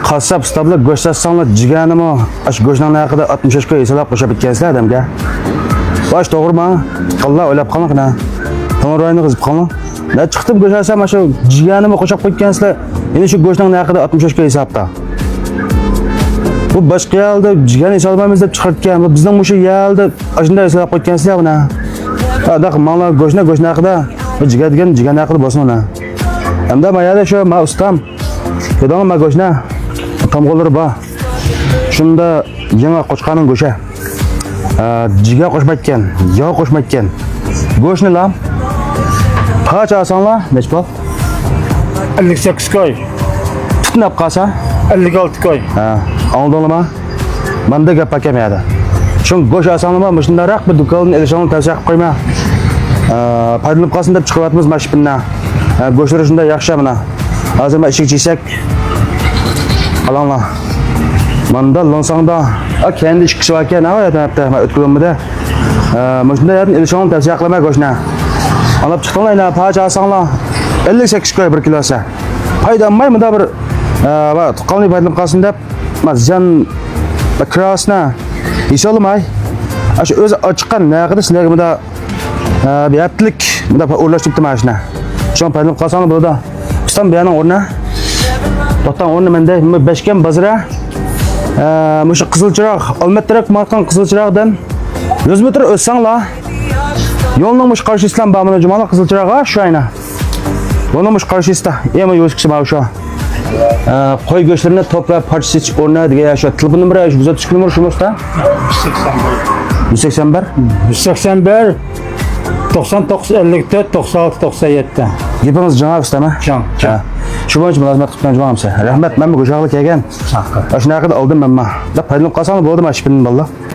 Qassob stablar go'sht satsanlar jiganimi, ash go'shtning haqida 60 ga hisoblab qo'shib bitgansizlar adamga. Bosh to'g'rimi? Alloh o'ylab qolmoqna. To'g'rini qizib qolmoq. Da chiqdim go'sht satsam shu jiganimi qo'shib qo'ygansizlar. Endi shu go'shtning haqida 60 ga hisobda. Bu boshqa yerda jigan hisoblaymiz deb chiqartgan. Bizning o'sha yerda shunday hisoblab qo'ygansizlar buni. Hada qilmanglar go'shtni haqida. Jigan haqida bo'lsin. Hamda mayada shu ma ustam. Kedon ma go'shna tomg'olari bor. Shunda yangi qo'chqaning go'sha. Jiga qo'shmayotgan, yog' qo'shmayotgan. Go'shni lam. Qancha asanlar? Nech bor? 58 koy. Tutnab qolsa 56 koy. Oldinma. Menda gap akamayadi. Shun go'sh asanlar shundaroq bir do'konning elishini tavsiya qilib qo'yma. Paydolanib qolsin deb chiqyapmiz mashbindan. Go'shtlar shunda yaxshi mana. Hozir men ishik cheksak alanglar. Manda lonsangda kendi ishkisi var ekan, nima aytayapti? Men o'tganimda shunda yerdan elishini tavsiya qilaman go'shtni. Olib chiqinglar, parcha olsanglar 58 koy 1 kilosi. Paydanmay bunda bir va tuqqanlik paydolanib qolsin deb mazjan krasna hisoblamay. Ash o'zi ochiqqan naqdi sizlarga bunda bir haftalik bunda o'rlashtiribdi mana shuni. Shon paydolanib qolsanglar burada. Ustam buyoqning o'rni. To'xtan o'rni menda Beshkent bozori. Mushu Qizilchiroq, Olmatarak markan Qizilchiroqdan 100 metr o'tsanglar yo'lning mush qarshisida bor mana Jumala Qizilchiroqqa shu ayna. Yo'lning mush qarshisida ema yo'lkisi bor shu. Qo'y go'shtlarini to'plab parchasiz o'rna degan shu telefon nomeri shu uzatish nomeri shu usta. 181 181 99 54 96 97. Gapimiz janob ustama. Shu bo'yicha mulozimat qilib turganmiz. Rahmat, men bu go'shaqlik kelgan. Shunaqa oldim men. Da paydolanib qolsam bo'ldi mana shu billah.